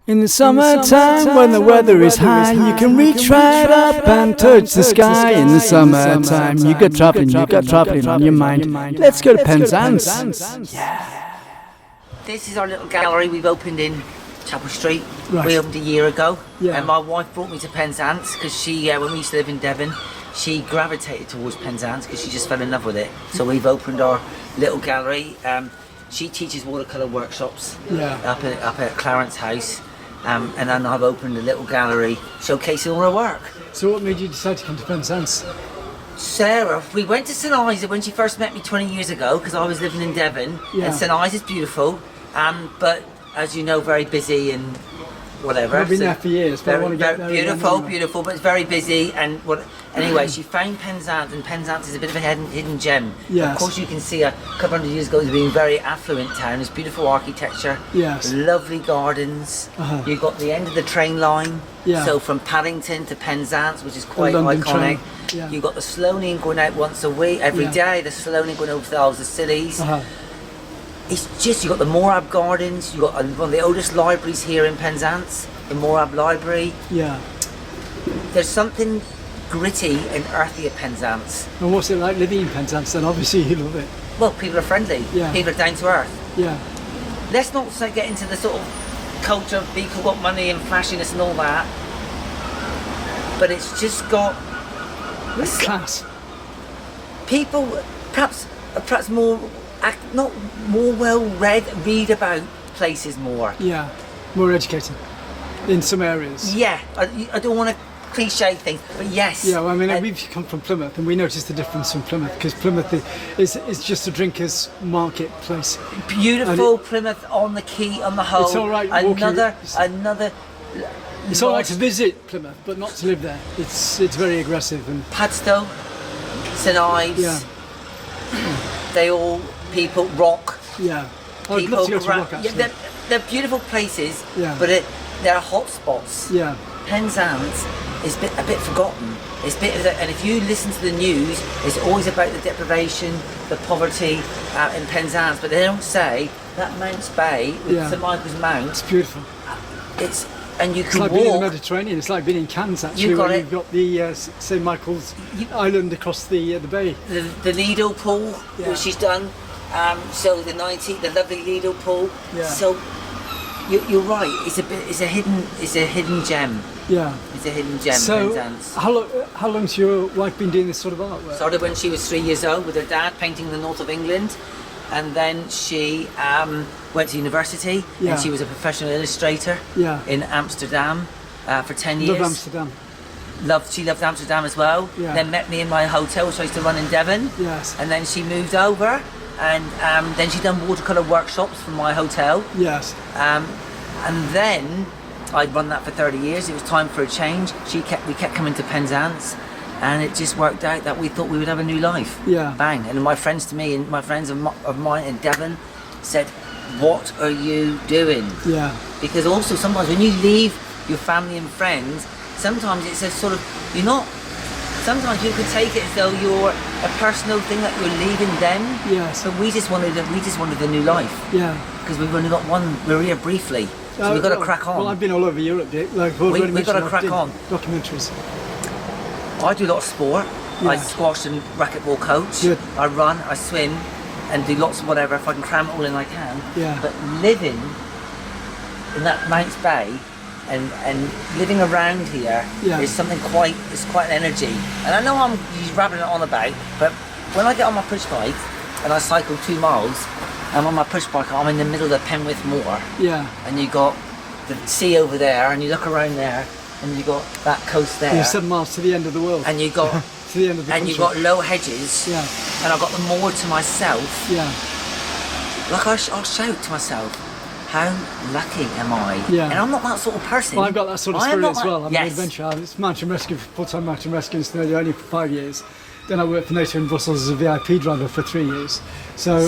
In the summertime, when the weather is high, you can reach right up and touch the sky. In the summertime, you got traveling on your mind. Let's go to Penzance. Yeah. This is our little gallery we've opened in Chapel Street. Right. We opened a year ago, Yeah. and my wife brought me to Penzance because she, when we used to live in Devon, she gravitated towards Penzance because she just fell in love with it. So we've opened our little gallery. She teaches watercolour workshops up at Clarence House. And then I've opened a little gallery showcasing all her work. So what made you decide to come to Penzance? Sarah, we went to St Isa when she first met me 20 years ago because I was living in Devon. Yeah. And St Isa's beautiful, but as you know, very busy and whatever. I've been there for years, but I want to get there again anyway. Beautiful, but it's very busy. And anyway, she found Penzance, and Penzance is a bit of a hidden gem. Yes. Of course, you can see a couple hundred years ago it was being a very affluent town. There's beautiful architecture, Yes. lovely gardens. You've got the end of the train line, Yeah. so from Paddington to Penzance, which is quite London iconic. train. Yeah. You've got the slow lane going out once a week, every Yeah. day. The slow lane going over the Isles of Scillies. It's just, you've got the Morab Gardens, you've got one of the oldest libraries here in Penzance, the Morab Library. Yeah. There's something gritty and earthy at Penzance. And what's it like living in Penzance then? Obviously you love it. Well, people are friendly, Yeah. people are down to earth. Yeah. Let's not get into the sort of culture of people got money and flashiness and all that, but it's just got It's class. people perhaps more not more well read about places more. Yeah. More educated in some areas. Yeah, I don't want to cliche things, but yes. Yeah, well, I mean, we've come from Plymouth, and we noticed the difference from Plymouth because Plymouth is just a drinker's marketplace. Beautiful Plymouth on the quay, on the whole. It's all right walking. Another. It's all right to visit Plymouth, but not to live there. It's very aggressive and. Padstow, St Ives. Yeah. They all people rock. Yeah. I'd love to go to Rock actually. Yeah, they're beautiful places, Yeah. but they're hot spots. Yeah. Penzance is a bit forgotten. It's and if you listen to the news, it's always about the deprivation, the poverty in Penzance, but they don't say that Mounts Bay with St Michael's Mount. It's beautiful. And you It's can like walk. being in the Mediterranean. It's like being in Cannes actually. You've got where it. You've got the St Michael's Island across the bay. The Lido pool, which she's done. So the lovely Lido pool. Yeah. So you're right. It's a hidden gem. Yeah. It's a hidden gem. So Penzance. how long's your wife been doing this sort of artwork? Started when she was 3 years old with her dad painting the north of England, and then she went to university and she was a professional illustrator in Amsterdam for 10 years. Love Amsterdam. She loved Amsterdam as well. Yeah. Then met me in my hotel, which I used to run in Devon. Yes. And then she moved over, and then she done watercolour workshops from my hotel. Yes. And then I'd run that for 30 years. It was time for a change. We kept coming to Penzance, and it just worked out that we thought we would have a new life. Yeah. Bang. And my friends to me and my friends of mine in Devon said, "What are you doing?" Yeah. Because also sometimes when you leave your family and friends, sometimes it's a sort of sometimes you could take it as though you're a personal thing that you're leaving them. Yes. But we just wanted a new life. Yeah. Because we've only got one. We're here briefly, so we've got to crack on. Well, I've been all over Europe, like we've got to crack on. Documentaries. I do a lot of sport. I Yeah. squash and racquetball coach. Good. I run, I swim, and do lots of whatever. If I can cram it all in, I can. Yeah. But living in that Mounts Bay and living around here is something quite an energy. And I know he's rabbling it on about, but when I get on my push bike and I cycle 2 miles, I'm on my push bike, I'm in the middle of the Penwith Moor. Yeah. And you got the sea over there, and you look around there, and you got that coast there. You're 7 miles to the end of the world. And you got to the end of the country. you got low hedges. Yeah. And I've got the moor to myself. Yeah. Like I'll shout to myself, how lucky am I? Yeah. And I'm not that sort of person. Well, I've got that sort of spirit as well. I'm yes. an adventurer. It's mountain rescue, full-time mountain rescue instead only for 5 years. Then I worked for NATO in Brussels as a VIP driver for 3 years. So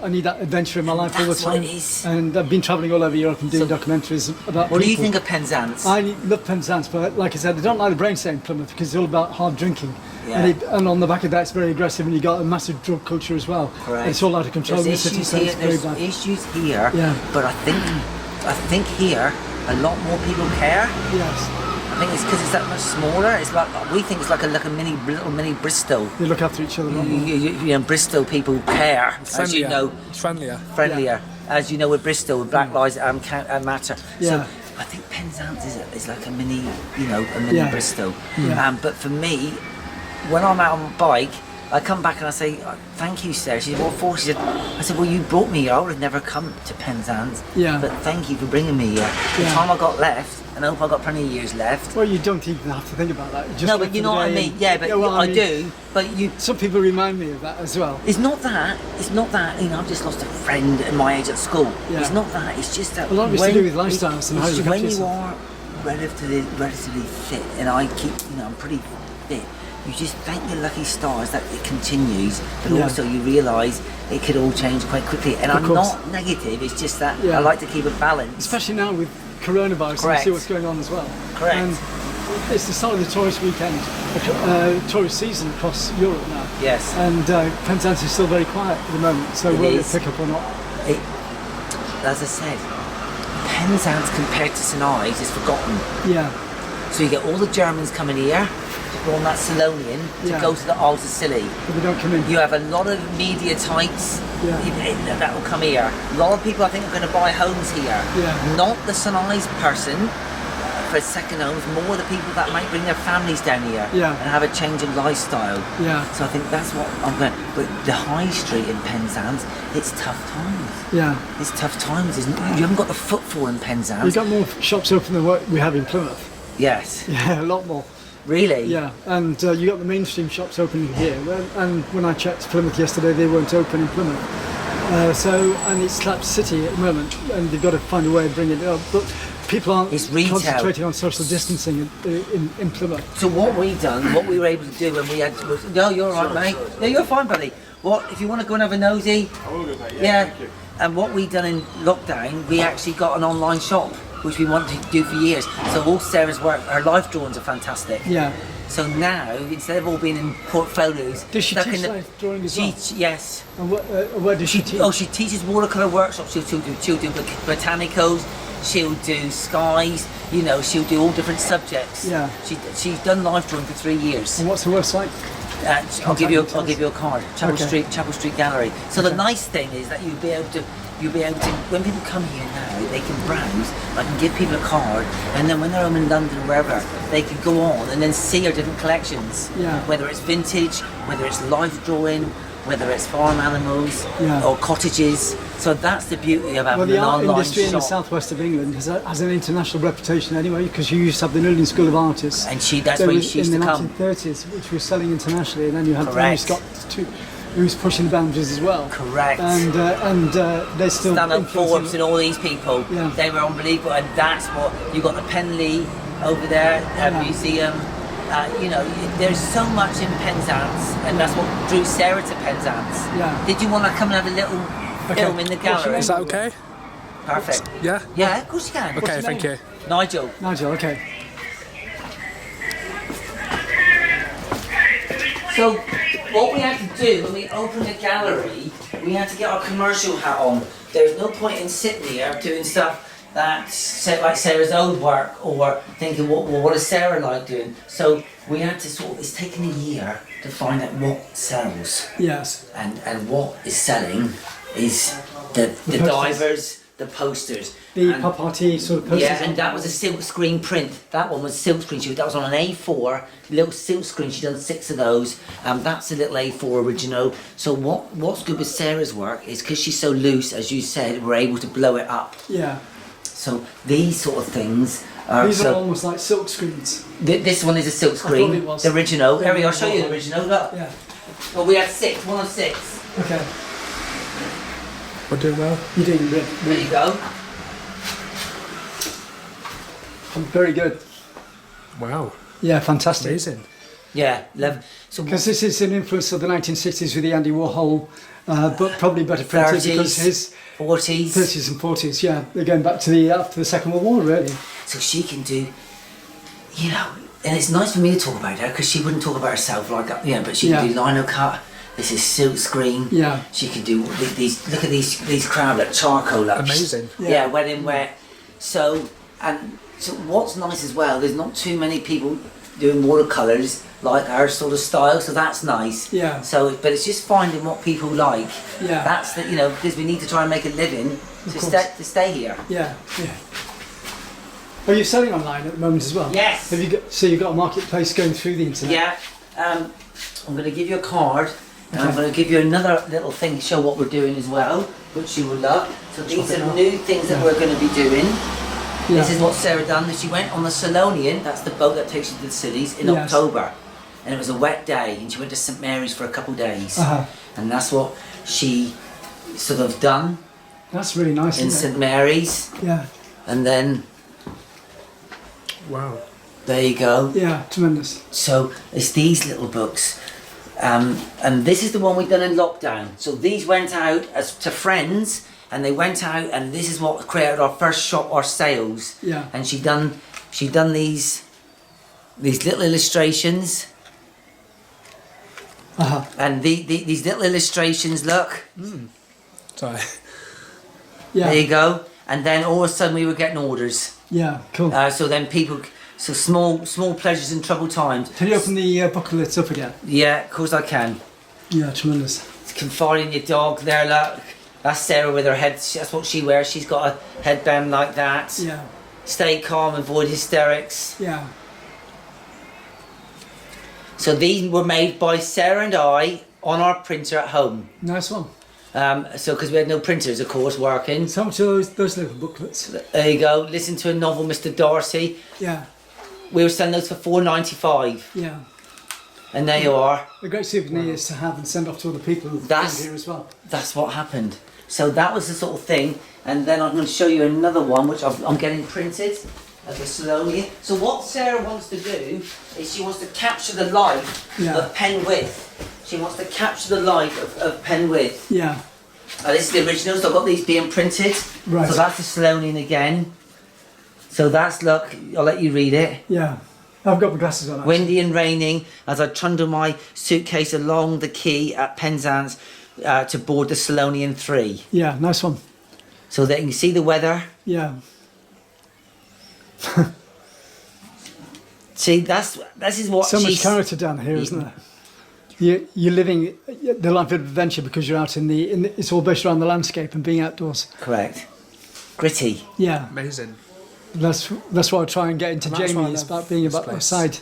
I need that adventure in my life all the time. That's what it is. And I've been travelling all over Europe and doing documentaries about What people. do you think of Penzance? I love Penzance, but like I said, I don't like the brain state in Plymouth because it's all about hard drinking. Yeah. And on the back of that, it's very aggressive, and you got a massive drug culture as well. Correct. It's all out of control in the city, so it's very There's bad. issues here, Yeah. but I think here a lot more people care. Yes. I think it's because it's that much smaller. It's like, we think it's like a little mini Bristol. They look after each other a lot more. You know, Bristol people care, Friendlier. as you know. It's friendlier. Friendlier, as you know, with Bristol, with Black Lives Matter. Yeah. So I think Penzance is like a mini, you know, a mini Bristol. Yeah. But for me, when I'm out on my bike, I come back and I say, thank you, Sarah. She said, what for? She said, I said, well, you brought me here. I would have never come to Penzance. Yeah. But thank you for bringing me here. The time I got left, and I hope I got plenty of years left. Well, you don't even have to think about that. You just No, live but you for know the what I day mean. and- Yeah, but well, I mean, do. But you. Some people remind me of that as well. It's not that. It's not that. You know, I've just lost a friend at my age at school. Yeah. It's not that. It's just that. A lot of it's to do with lifestyles and how you look after when you yourself. are relatively fit, and I keep, you know, I'm pretty fit. You just thank your lucky stars that it continues, but also you realise it could all change quite quickly. And I'm not negative. It's just that I like to keep a balance. Especially now with coronavirus, and see what's going on as well. Correct. And it's the start of the tourist weekend, tourist season across Europe now. Yes. And Penzance is still very quiet at the moment, so whether it pick up or not. As I said, Penzance compared to St Ives is forgotten. Yeah. So you get all the Germans coming here to go on that Salonian to go to the Isles of Scilly. But they don't come in. You have a lot of media types that will come here. A lot of people I think are going to buy homes here. Yeah. Not the St Ives person for second homes, more the people that might bring their families down here and have a change in lifestyle. Yeah. So I think that's what I'm going. But the high street in Penzance, it's tough times. Yeah. It's tough times. You haven't got the footfall in Penzance. We've got more shops open than what we have in Plymouth. Yes. Yeah, a lot more. Really? Yeah, and you got the mainstream shops opening here, and when I checked Plymouth yesterday, they weren't open in Plymouth. And it's Slap City at the moment, and they've got to find a way of bringing it up. But people aren't concentrating on social distancing in Plymouth. So what we were able to do when we had, no, you're all right, mate. No, you're fine, buddy. What, if you want to go and have a nosy? I will do, mate. Yeah. Thank you. And what we done in lockdown, we actually got an online shop, which we wanted to do for years. So all Sarah's work, her life drawings are fantastic. Yeah. So now, instead of all being in portfolios, Does she teach life drawing as well? Yes. And where does she teach? Oh, she teaches watercolour workshops. She'll do botanicals. She'll do skies. You know, she'll do all different subjects. Yeah. She's done life drawing for 3 years. And what's the website? I'll give you a card. Chapel Street Gallery. So the nice thing is that you'll be able to when people come here now, they can browse. I can give people a card, and then when they're home in London or wherever, they can go on and then see our different collections. Yeah. Whether it's vintage, whether it's life drawing, whether it's farm animals or cottages. So that's the beauty of having an online shop. The art industry in the southwest of England has an international reputation anyway, because you used to have the London School of Artists. And that's where she used to come. In the 1930s, which was selling internationally, and then you had Scott who's pushing the boundaries as well. Correct. And they're still Stand-up Forbes and all these people. Yeah. They were unbelievable, and that's what you got the Penley over there museum. You know, there's so much in Penzance, and that's what drew Sarah to Penzance. Yeah. Did you want to come and have a little film in the gallery? Is that okay? Perfect. Yeah? Yeah, of course you can. Okay, thank you. Nigel. Nigel, okay. So, what we had to do when we opened the gallery, we had to get our commercial hat on. There's no point in sitting here doing stuff that's like Sarah's old work, or thinking, what is Sarah like doing? So we had to it's taken a year to find out what sells. Yes. And what is selling is the divers, the posters. The pop arty sort of posters. Yeah, and that was a silk screen print. That one was silk screen. That was on an A4, little silk screen. She done 6 of those. That's a little A4 original. So what's good with Sarah's work is because she's so loose, as you said, we're able to blow it up. Yeah. So these sort of things are... These are almost like silk screens. This one is a silk screen. I thought it was. The original. Here we are, I'll show you the original. Look. Yeah. Well, we had 6, 1 of 6. Okay. We're doing well. You're doing good. There you go. Very good. Wow. Yeah, fantastic. Amazing. Yeah, so because this is an influence of the 1960s with the Andy Warhol, but probably better printed 30s, because his 40s. 30s and 40s. Yeah, they're going back to after the Second World War, really. So she can do, you know, and it's nice for me to talk about her because she wouldn't talk about herself like that, but she can do lino cut. This is silk screen. Yeah. She can do these. Look at these crowd, like charcoal. Like, amazing. Yeah, wet in wet. So And so what's nice as well, there's not too many people doing watercolours like our sort of style, so that's nice. Yeah. So, but it's just finding what people like. Yeah. That's the, you know, because we need to try and make a living to stay here. Yeah, yeah. Are you selling online at the moment as well? Yes. Have you got, so you've got a marketplace going through the internet? Yeah. I'm going to give you a card, and I'm Okay. going to give you another little thing to show what we're doing as well, which you will love. So these are new things that we're going to be doing. Yeah. This is what Sarah done. She went on the Salonian, that's the boat that takes you to the cities, in Yes. October. And it was a wet day, and she went to St Mary's for a couple of days. Uh-huh. And that's what she sort of done That's really nice, in isn't St Mary's. it? Yeah. And then, Wow. there you go. Yeah, tremendous. So it's these little books. And this is the one we've done in lockdown. So these went out as to friends, and they went out, and this is what created our first shop, our sales. Yeah. And she done these little illustrations. Uh-huh. And these little illustrations, look, Sorry. Yeah. there you go. And then all of a sudden we were getting orders. Yeah, cool. So then people, so small pleasures in troubled times. Can you open the booklets up again? Yeah, of course I can. Yeah, tremendous. Confiding your dog there, look. That's Sarah with her head, that's what she wears. She's got a headband like that. Yeah. Stay calm, avoid hysterics. Yeah. So these were made by Sarah and I on our printer at home. Nice one. So because we had no printers, of course, working. So how much are those little booklets? There you go. Listen to a novel, Mr. Darcy. Yeah. We were selling those for £4.95, Yeah. and there you are. A great souvenirs to have and send off to other people who That's- here as well. That's what happened. So that was the sort of thing, and then I'm going to show you another one which I'm getting printed at the Salonian. So what Sarah wants to do is she wants to capture the life Yeah. of Penwith. She wants to capture the life of Penwith. Yeah. This is the original, so I've got these being printed. Right. So that's the Salonian again. So that's, look, I'll let you read it. Yeah. I've got my glasses on. Actually. Windy and raining as I trundle my suitcase along the quay at Penzance to board the Salonian 3. Yeah, nice one. So that you can see the weather. Yeah. See, this is what So much she's... character down here, isn't there? You're living the life of adventure because you're out in the it's all based around the landscape and being outdoors. Correct. Gritty. Yeah. Amazing. That's why I try and get into And that's why I Jamie. It's love about being this Oh, about place. outside.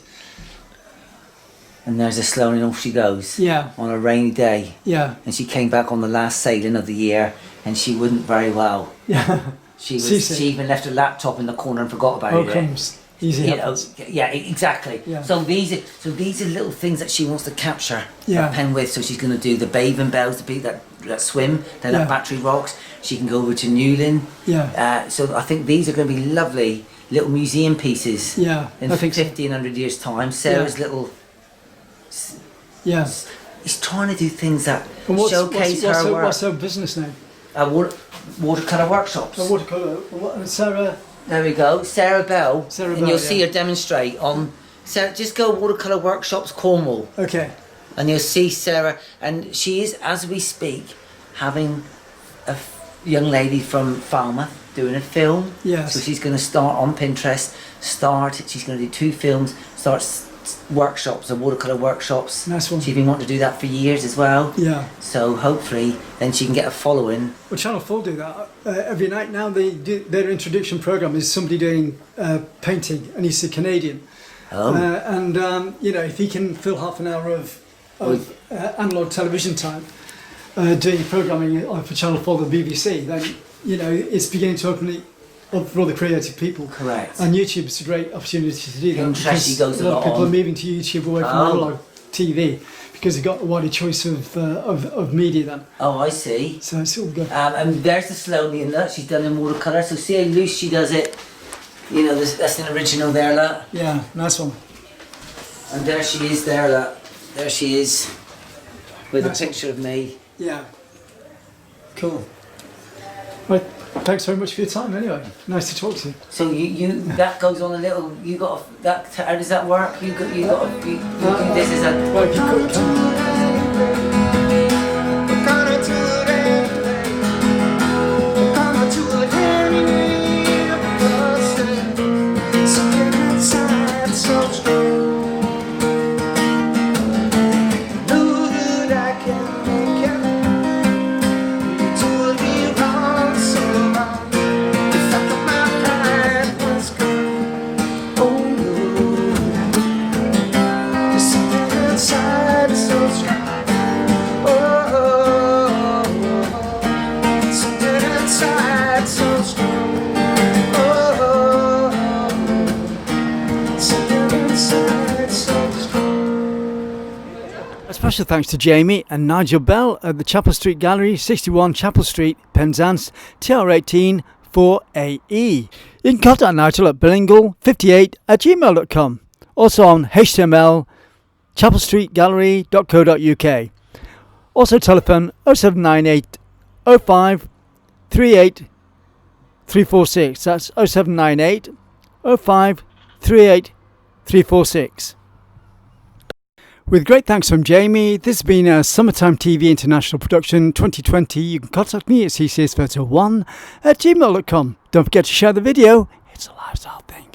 And there's a Salonian, off she goes. Yeah. On a rainy day. Yeah. And she came back on the last sailing of the year, and she wouldn't very well. Yeah. She Seasick. even left her laptop in the corner and forgot about Oh, it. crumbs. Easy You know, happens. yeah, exactly. Yeah. So these are little things that she wants to capture Yeah. at Penwith. So she's going to do the bathing bells, the people that swim, then Yeah. at Battery Rocks. She can go over to Newlyn. Yeah. So I think these are going to be lovely little museum pieces. Yeah. In I think so. 50 and 100 years' time, Sarah's little. Yeah. He's trying to do things that And showcase her work. What's her business name? Watercolour workshops. A watercolour. Sarah. There we go, Sarah Bell. Sarah and Bell, you'll see yeah. her demonstrate on. Sarah, just go Watercolour Workshops Cornwall. Okay. And you'll see Sarah, and she is, as we speak, having a young lady from Falmouth doing a film. Yes. So she's going to start on Pinterest. She's going to do 2 films. Workshops, and watercolour workshops. Nice one. She's been wanting to do that for years as well. Yeah. So hopefully, then she can get a following. Well, Channel 4 do that every night now. They do, their introduction program is somebody doing painting, and he's a Canadian. Oh. You know, if he can fill half an hour of analog television time doing programming for Channel 4, the BBC, then you know it's beginning to open it up for other creative people. Correct. And YouTube is a great opportunity to do that. Pinterest, because he goes a lot of a lot people on. are moving to YouTube away from analog TV because they've got a wider choice of media then. Oh, I see. So it's all good. And there's the Salonian, look, she's done in watercolour. So see how loose she does it. You know, that's an original there, look. Yeah, nice one. And there she is there, look. There she is with Nice. a picture of me. Yeah. Cool. Right, thanks very much for your time anyway. Nice to talk to you. So you that goes on a little. You got that. How does that work? You got. This is a. Well, if you could come. Special thanks to Jamie and Nigel Bell at the Chapel Street Gallery, 61 Chapel Street, Penzance, TR18 4AE. You can contact Nigel at bellnigel58@gmail.com. Also on HTML, chapelstreetgallery.co.uk. Also telephone 0798 05 38 346. That's 0798 05 38 346. With great thanks from Jamie, this has been a Summertime TV International Production 2020. You can contact me at ccsverto1@gmail.com. Don't forget to share the video. It's a lifestyle thing.